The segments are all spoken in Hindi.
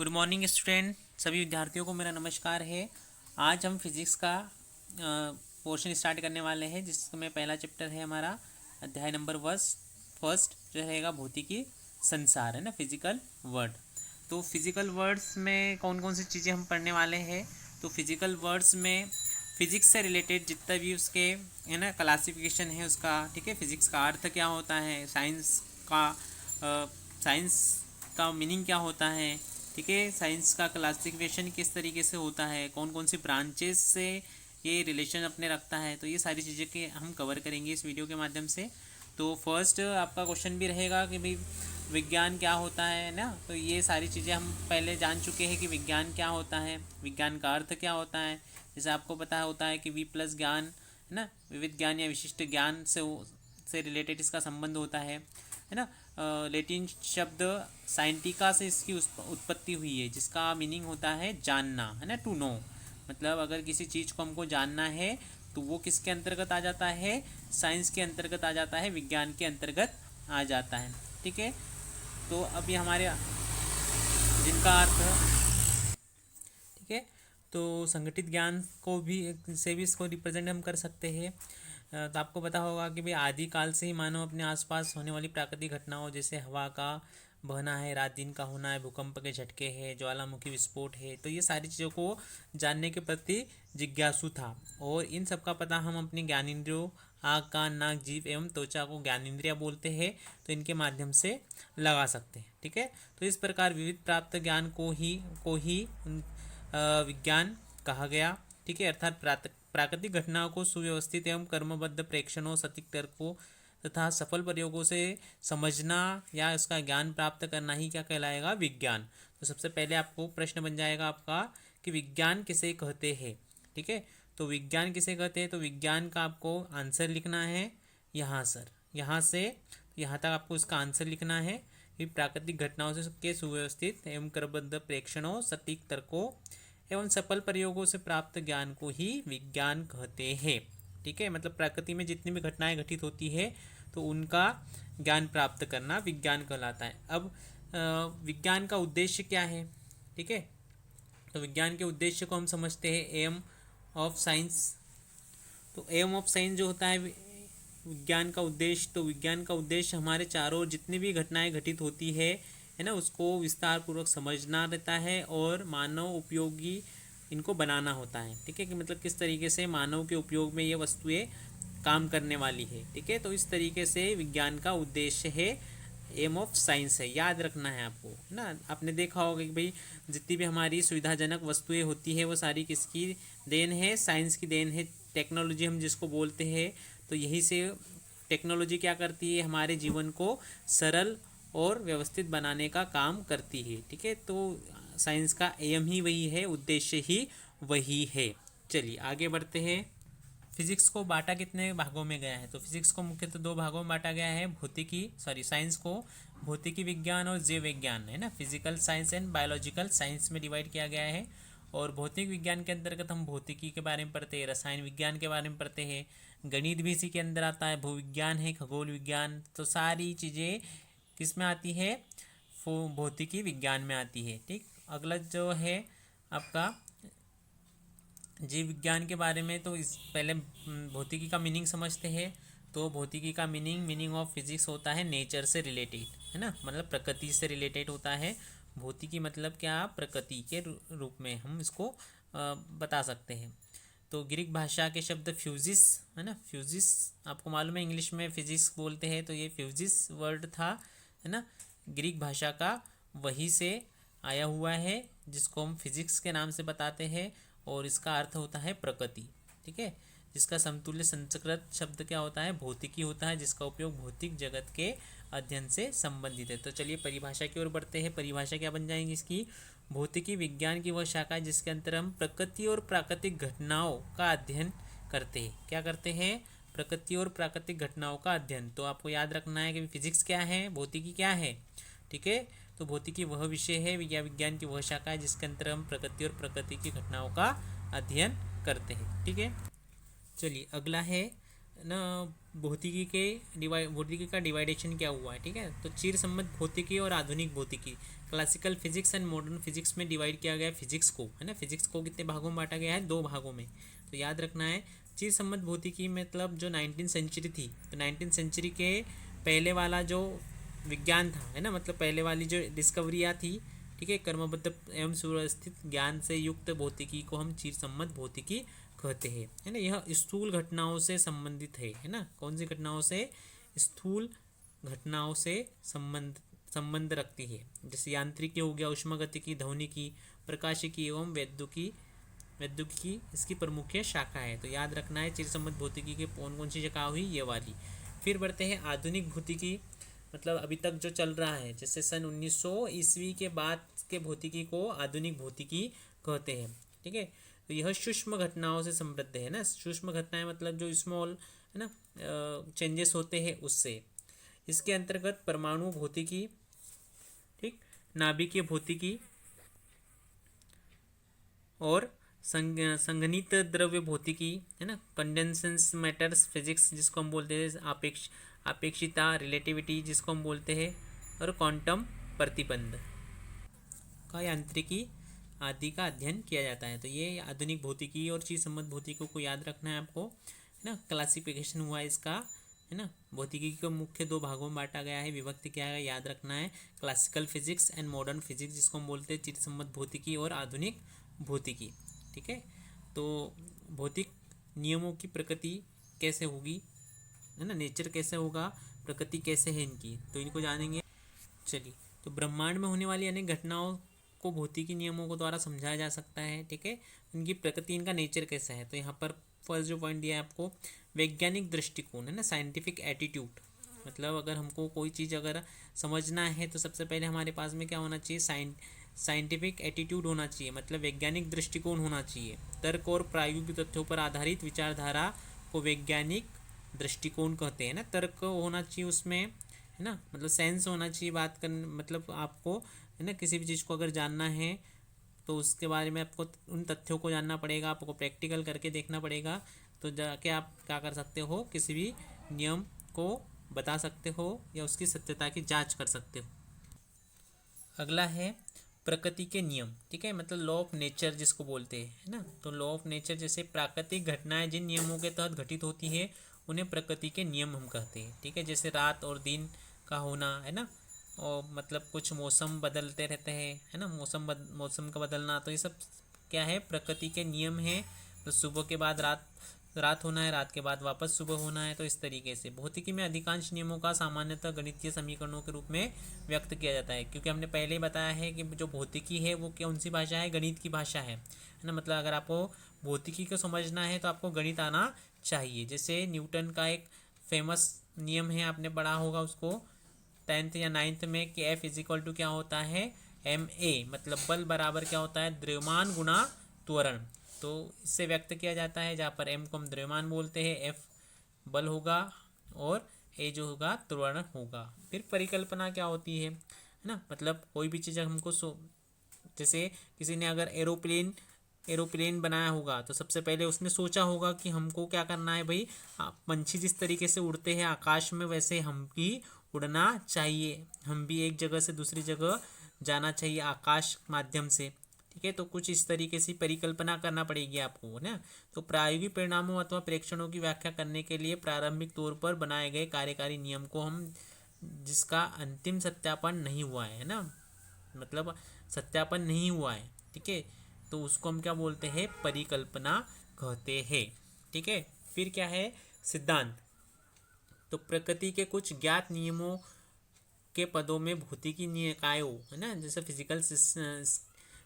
गुड मॉर्निंग स्टूडेंट, सभी विद्यार्थियों को मेरा नमस्कार है। आज हम फिजिक्स का पोर्शन स्टार्ट करने वाले हैं, जिसमें पहला चैप्टर है हमारा अध्याय नंबर फर्स्ट जो रहेगा भौतिकी संसार, है ना, फिजिकल वर्ड। तो फिजिकल वर्ड्स में कौन कौन सी चीज़ें हम पढ़ने वाले हैं। तो फिजिकल वर्ड्स में फिजिक्स से रिलेटेड जितना भी उसके, है ना, क्लासिफिकेशन है उसका, ठीक है। फिजिक्स का अर्थ क्या होता है, साइंस का मीनिंग क्या होता है, ठीक है। साइंस का क्लासिफिकेशन किस तरीके से होता है, कौन कौन सी ब्रांचेस से ये रिलेशन अपने रखता है, तो ये सारी चीज़ें के हम कवर करेंगे इस वीडियो के माध्यम से। तो फर्स्ट आपका क्वेश्चन भी रहेगा कि भाई विज्ञान क्या होता है ना। तो ये सारी चीज़ें हम पहले जान चुके हैं कि विज्ञान क्या होता है, विज्ञान का अर्थ क्या होता है। जैसे आपको पता होता है कि वी प्लस ज्ञान, है ना, विविध ज्ञान या विशिष्ट ज्ञान से रिलेटेड इसका संबंध होता है ना। लैटिन शब्द साइंटिका से इसकी उत्पत्ति हुई है, जिसका मीनिंग होता है जानना, है ना, टू नो। मतलब अगर किसी चीज़ को हमको जानना है तो वो किसके अंतर्गत आ जाता है, साइंस के अंतर्गत आ जाता है, विज्ञान के अंतर्गत आ जाता है, ठीक है। तो अब ये हमारे जिनका अर्थ, ठीक है। तो संगठित ज्ञान को भी से भी इसको रिप्रेजेंट हम कर सकते हैं। तो आपको पता होगा कि भाई आदिकाल से ही मानव अपने आसपास होने वाली प्राकृतिक घटनाओं, जैसे हवा का बहना है, रात दिन का होना है, भूकंप के झटके हैं, ज्वालामुखी विस्फोट है, तो ये सारी चीज़ों को जानने के प्रति जिज्ञासु था। और इन सब का पता हम अपने ज्ञानेंद्रियों, आँख, कान, नाक, जीभ एवं त्वचा को ज्ञानेंद्रिया बोलते हैं, तो इनके माध्यम से लगा सकते हैं, ठीक है। तो इस प्रकार विविध प्राप्त ज्ञान को ही विज्ञान कहा गया, ठीक है। अर्थात प्राकृतिक घटनाओं को सुव्यवस्थित एवं कर्मबद्ध प्रेक्षणों, सटीक तर्कों तथा सफल प्रयोगों से समझना या इसका ज्ञान प्राप्त करना ही क्या कहलाएगा, विज्ञान। तो सबसे पहले आपको प्रश्न बन जाएगा आपका कि विज्ञान किसे कहते हैं, ठीक है। तो विज्ञान किसे कहते हैं, तो विज्ञान का आपको आंसर लिखना है यहाँ सर, यहाँ से यहाँ तक आपको इसका आंसर लिखना है कि प्राकृतिक घटनाओं से के सुव्यवस्थित एवं क्रमबद्ध प्रेक्षणों, सटीक तर्कों एवं सफल प्रयोगों से प्राप्त ज्ञान को ही विज्ञान कहते हैं, ठीक है। मतलब प्रकृति में जितनी भी घटनाएं घटित होती है तो उनका ज्ञान प्राप्त करना विज्ञान कहलाता है। अब विज्ञान का उद्देश्य क्या है, ठीक है। तो विज्ञान के उद्देश्य को हम समझते हैं एम ऑफ साइंस। तो एम ऑफ साइंस जो होता है विज्ञान का उद्देश्य, तो विज्ञान का उद्देश्य हमारे चारों ओर जितनी भी घटनाएं घटित होती है ना, उसको विस्तार पूर्वक समझना रहता है और मानव उपयोगी इनको बनाना होता है, ठीक है। कि मतलब किस तरीके से मानव के उपयोग में ये वस्तुएं काम करने वाली है, ठीक है। तो इस तरीके से विज्ञान का उद्देश्य है, एम ऑफ साइंस है, याद रखना है आपको, है ना। आपने देखा होगा कि भाई जितनी भी हमारी सुविधाजनक वस्तुएं होती है वो सारी किसकी देन है, साइंस की देन है। टेक्नोलॉजी हम जिसको बोलते हैं, तो यही से टेक्नोलॉजी क्या करती है, हमारे जीवन को सरल और व्यवस्थित बनाने का काम करती है, ठीक है। तो साइंस का एम ही वही है, उद्देश्य ही वही है। चलिए आगे बढ़ते हैं। फिजिक्स को बांटा कितने भागों में गया है, तो फिजिक्स को मुख्यतः दो भागों में बांटा गया है। साइंस को भौतिकी विज्ञान और जीव विज्ञान, है ना, physical science and biological science में डिवाइड किया गया है। और भौतिक विज्ञान के अंतर्गत हम भौतिकी के बारे में पढ़ते हैं, रसायन विज्ञान के बारे में पढ़ते हैं, गणित भी इसी के अंदर आता है, भूविज्ञान है, खगोल विज्ञान, तो सारी चीज़ें किस में आती है, भौतिकी विज्ञान में आती है, ठीक। अगला जो है आपका जीव विज्ञान के बारे में, तो इस पहले भौतिकी का मीनिंग समझते हैं। तो भौतिकी का मीनिंग ऑफ फिजिक्स होता है नेचर से रिलेटेड, है ना, मतलब प्रकृति से रिलेटेड होता है। भौतिकी मतलब क्या, प्रकृति के रूप में हम इसको बता सकते हैं। तो ग्रीक भाषा के शब्द फ्यूजिस, है ना, फ्यूजिस आपको मालूम है, इंग्लिश में फिजिक्स बोलते हैं, तो ये फ्यूजिस वर्ड था, है ना, ग्रीक भाषा का, वही से आया हुआ है, जिसको हम फिजिक्स के नाम से बताते हैं। और इसका अर्थ होता है प्रकृति, ठीक है। जिसका समतुल्य संस्कृत शब्द क्या होता है, भौतिकी होता है, जिसका उपयोग भौतिक जगत के अध्ययन से संबंधित है। तो चलिए परिभाषा की ओर बढ़ते हैं। परिभाषा क्या बन जाएंगी इसकी, भौतिकी विज्ञान की वह शाखा है जिसके अंतर हम प्रकृति और प्राकृतिक घटनाओं का अध्ययन करते हैं। क्या करते हैं, प्रकृति और प्राकृतिक घटनाओं का अध्ययन। तो आपको याद रखना है कि फिजिक्स क्या है, भौतिकी क्या है, ठीक है। तो भौतिकी वह विषय है या विज्ञान की वह शाखा है जिसके अंतर हम प्रकृति और प्रकृति की घटनाओं का अध्ययन करते हैं, ठीक है। चलिए अगला है ना भौतिकी का डिवाइडेशन क्या हुआ है, ठीक है। तो चिर सम्मत भौतिकी और आधुनिक भौतिकी, classical physics and modern physics में डिवाइड किया गया है फिजिक्स को, है ना। फिजिक्स को कितने भागों में बांटा गया है, 2 भागों में। तो याद रखना है चिर सम्मत भौतिकी मतलब जो 19वीं सेंचुरी थी, तो 19वीं सेंचुरी के पहले वाला जो विज्ञान था, है ना, मतलब पहले वाली जो डिस्कवरियाँ थी, ठीक है, कर्मबद्ध एवं सुव्यवस्थित ज्ञान से युक्त भौतिकी को हम चिर सम्मत भौतिकी कहते हैं, है ना। यह स्थूल घटनाओं से संबंधित है ना। कौन सी घटनाओं से, स्थूल घटनाओं से संबंध रखती है, जैसे यांत्रिकी हो गया, उष्मागतिकी, ध्वनिकी, प्रकाशिकी एवं वैद्युतिकी इसकी प्रमुख शाखा है। तो याद रखना है चिर सम्मत भौतिकी के कौन कौन सी शाखा हुई, ये वाली। फिर बढ़ते हैं आधुनिक भौतिकी, मतलब अभी तक जो चल रहा है, जैसे सन 1900 ईस्वी के बाद के भौतिकी को आधुनिक भौतिकी कहते हैं, ठीक है। तो यह सूक्ष्म घटनाओं से समृद्ध है ना। सूक्ष्म घटनाएं मतलब जो स्मॉल, है ना, चेंजेस होते हैं उससे। इसके अंतर्गत परमाणु भौतिकी, ठीक, नाभिकीय भौतिकी और संगणित द्रव्य भौतिकी, है ना, कंडेंसेंस मैटर्स फिजिक्स जिसको हम बोलते हैं, आपेक्षिकता रिलेटिविटी जिसको हम बोलते हैं, और क्वांटम प्रतिबंध का यांत्रिकी आदि का अध्ययन किया जाता है। तो ये आधुनिक भौतिकी और चिर सम्मत भौतिकी को याद रखना है आपको, है ना। क्लासिफिकेशन हुआ इसका, है ना। भौतिकी को मुख्य 2 भागों में बांटा गया है, विभक्त किया गया है, याद रखना है। Classical physics and modern physics जिसको हम बोलते हैं, चिर सम्मत भौतिकी और आधुनिक भौतिकी, ठीक है। तो भौतिक नियमों की प्रकृति कैसे होगी, है ना, नेचर कैसे होगा, प्रकृति कैसे है इनकी, तो इनको जानेंगे। चलिए, तो ब्रह्मांड में होने वाली अनेक घटनाओं को भौतिकी नियमों को द्वारा समझाया जा सकता है, ठीक है। इनकी प्रकृति, इनका नेचर कैसा है। तो यहाँ पर फर्स्ट जो पॉइंट दिया है आपको, वैज्ञानिक दृष्टिकोण, है ना, साइंटिफिक एटीट्यूड, मतलब अगर हमको कोई चीज़ अगर समझना है तो सबसे पहले हमारे पास में क्या होना चाहिए, साइंटिफिक एटीट्यूड होना चाहिए, मतलब वैज्ञानिक दृष्टिकोण होना चाहिए। तर्क और प्रायोगिक तथ्यों पर आधारित विचारधारा को वैज्ञानिक दृष्टिकोण कहते हैं ना। तर्क होना चाहिए उसमें, है ना, मतलब सेंस होना चाहिए बात करने, मतलब आपको, है ना, किसी भी चीज़ को अगर जानना है तो उसके बारे में आपको उन तथ्यों को जानना पड़ेगा, आपको प्रैक्टिकल करके देखना पड़ेगा, तो जाके आप क्या कर सकते हो, किसी भी नियम को बता सकते हो या उसकी सत्यता की जांच कर सकते हो। अगला है प्रकृति के नियम, ठीक है, मतलब लॉ ऑफ नेचर जिसको बोलते हैं, है ना। तो लॉ ऑफ नेचर जैसे प्राकृतिक घटनाएं जिन नियमों के तहत घटित होती है उन्हें प्रकृति के नियम हम कहते हैं, ठीक है। जैसे रात और दिन का होना, है ना, और मतलब कुछ मौसम बदलते रहते हैं, है ना, मौसम का बदलना, तो ये सब क्या है, प्रकृति के नियम है। तो सुबह के बाद रात होना है, रात के बाद वापस सुबह होना है। तो इस तरीके से भौतिकी में अधिकांश नियमों का सामान्यतः गणितीय समीकरणों के रूप में व्यक्त किया जाता है, क्योंकि हमने पहले ही बताया है कि जो भौतिकी है वो कौन सी भाषा है, गणित की भाषा है ना। मतलब अगर आपको भौतिकी को समझना है तो आपको गणित आना चाहिए। जैसे न्यूटन का एक फेमस नियम है, आपने पढ़ा होगा उसको 10th या 9th में, कि F इज इक्वल टू क्या होता है, ma, मतलब बल बराबर क्या होता है, द्रव्यमान गुणा त्वरण। तो इससे व्यक्त किया जाता है, जहाँ पर m को हम द्रव्यमान बोलते हैं, F बल होगा और a जो होगा त्वरण होगा। फिर परिकल्पना क्या होती है ना, मतलब कोई भी चीज़ हमको जैसे किसी ने अगर एरोप्लेन बनाया होगा तो सबसे पहले उसने सोचा होगा कि हमको क्या करना है भाई, पंछी जिस तरीके से उड़ते हैं आकाश में वैसे हम भी उड़ना चाहिए, हम भी एक जगह से दूसरी जगह जाना चाहिए आकाश माध्यम से, ठीक है। तो कुछ इस तरीके से परिकल्पना करना पड़ेगी आपको, है ना। तो प्रायोगिक परिणामों अथवा प्रेक्षणों की व्याख्या करने के लिए प्रारंभिक तौर पर बनाए गए कार्यकारी नियम को हम, जिसका अंतिम सत्यापन नहीं हुआ है ना, मतलब सत्यापन नहीं हुआ है, ठीक है, तो उसको हम क्या बोलते हैं, परिकल्पना कहते हैं, ठीक है। फिर क्या है, सिद्धांत। तो प्रकृति के कुछ ज्ञात नियमों के पदों में भौतिकी निकायों, है ना, जैसे फिजिकल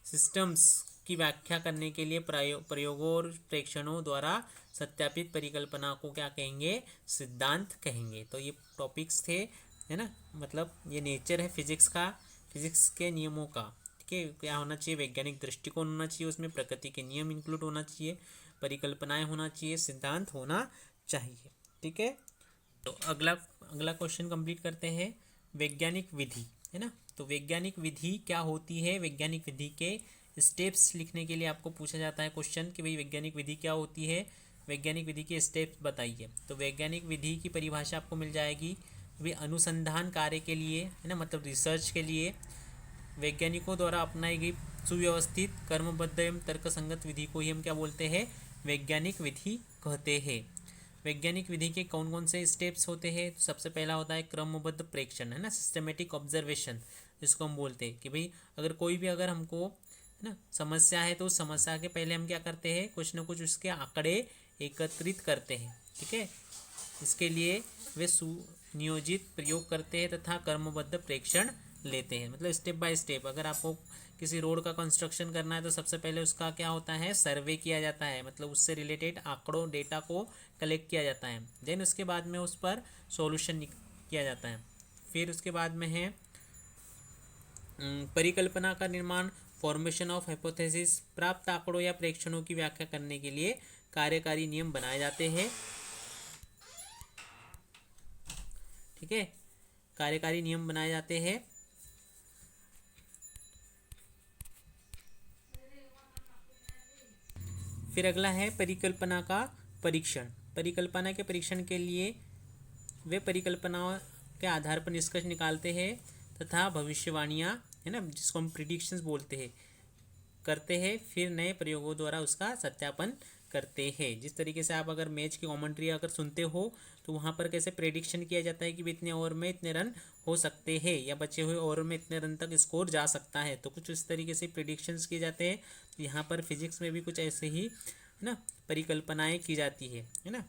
सिस्टम्स की व्याख्या करने के लिए प्रयोगों और प्रेक्षणों द्वारा सत्यापित परिकल्पना को क्या कहेंगे, सिद्धांत कहेंगे। तो ये टॉपिक्स थे, है ना, मतलब ये नेचर है फिजिक्स का, फिजिक्स के नियमों का, ठीक है। क्या होना चाहिए, वैज्ञानिक दृष्टिकोण होना चाहिए, उसमें प्रकृति के नियम इंक्लूड होना चाहिए, परिकल्पनाएं होना चाहिए, सिद्धांत होना चाहिए, ठीक है। तो अगला क्वेश्चन कंप्लीट करते हैं, वैज्ञानिक विधि, है ना। तो वैज्ञानिक विधि क्या होती है, वैज्ञानिक विधि के स्टेप्स लिखने के लिए आपको पूछा जाता है क्वेश्चन कि भाई वैज्ञानिक विधि क्या होती है। वैज्ञानिक विधि के स्टेप्स बताइए। तो वैज्ञानिक विधि की परिभाषा आपको मिल जाएगी, वे अनुसंधान कार्य के लिए, है ना, मतलब रिसर्च के लिए वैज्ञानिकों द्वारा अपनाई गई सुव्यवस्थित कर्मबद्ध एवं तर्कसंगत विधि को ही हम क्या बोलते हैं, वैज्ञानिक विधि कहते हैं। वैज्ञानिक विधि के कौन कौन से स्टेप्स होते हैं? तो सबसे पहला होता है क्रमबद्ध प्रेक्षण, है ना, सिस्टमेटिक ऑब्जर्वेशन, जिसको हम बोलते हैं कि भाई अगर कोई भी अगर हमको, है ना, समस्या है तो उस समस्या के पहले हम क्या करते हैं, कुछ ना कुछ उसके आंकड़े एकत्रित करते हैं। ठीक है, इसके लिए वे सुनियोजित प्रयोग करते हैं तथा कर्मबद्ध प्रेक्षण लेते हैं। मतलब स्टेप बाय स्टेप अगर आपको किसी रोड का कंस्ट्रक्शन करना है तो सबसे पहले उसका क्या होता है, सर्वे किया जाता है, मतलब उससे रिलेटेड आंकड़ों डेटा को कलेक्ट किया जाता है। देन उसके बाद में उस पर सॉल्यूशन किया जाता है। फिर उसके बाद में है परिकल्पना का निर्माण, फॉर्मेशन ऑफ हाइपोथेसिस। प्राप्त आंकड़ों या प्रेक्षणों की व्याख्या करने के लिए कार्यकारी नियम बनाए जाते हैं। ठीक है, कार्यकारी नियम बनाए जाते हैं। फिर अगला है परिकल्पना का परीक्षण। परिकल्पना के परीक्षण के लिए वे परिकल्पनाओं के आधार पर निष्कर्ष निकालते हैं तथा भविष्यवाणियाँ, है ना, जिसको हम प्रिडिक्शंस बोलते हैं, करते हैं। फिर नए प्रयोगों द्वारा उसका सत्यापन करते हैं। जिस तरीके से आप अगर मैच की कमेंट्री अगर सुनते हो तो वहाँ पर कैसे प्रेडिक्शन किया जाता है कि इतने ओवर में इतने रन हो सकते हैं या बचे हुए ओवर में इतने रन तक स्कोर जा सकता है, तो कुछ इस तरीके से प्रेडिक्शंस किए जाते हैं। यहाँ पर फिजिक्स में भी कुछ ऐसे ही, है ना, परिकल्पनाएँ की जाती है ना।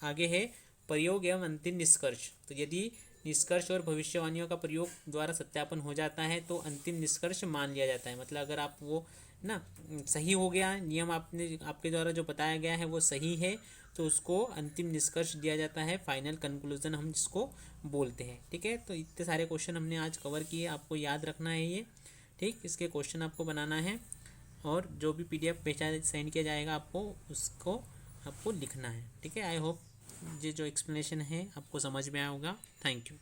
आगे है प्रयोग एवं अंतिम निष्कर्ष। तो यदि निष्कर्ष और भविष्यवाणियों का प्रयोग द्वारा सत्यापन हो जाता है तो अंतिम निष्कर्ष मान लिया जाता है। मतलब अगर आप वो ना सही हो गया, नियम आपके द्वारा जो बताया गया है वो सही है, तो उसको अंतिम निष्कर्ष दिया जाता है, फाइनल कंक्लूजन हम जिसको बोलते हैं। ठीक है, तो इतने सारे क्वेश्चन हमने आज कवर किए, आपको याद रखना है ये। ठीक, इसके क्वेश्चन आपको बनाना है और जो भी PDF भेजा सेंड किया जाएगा आपको, उसको आपको लिखना है। ठीक है, आई होप ये जो एक्सप्लेनेशन है आपको समझ में आया होगा। Thank you.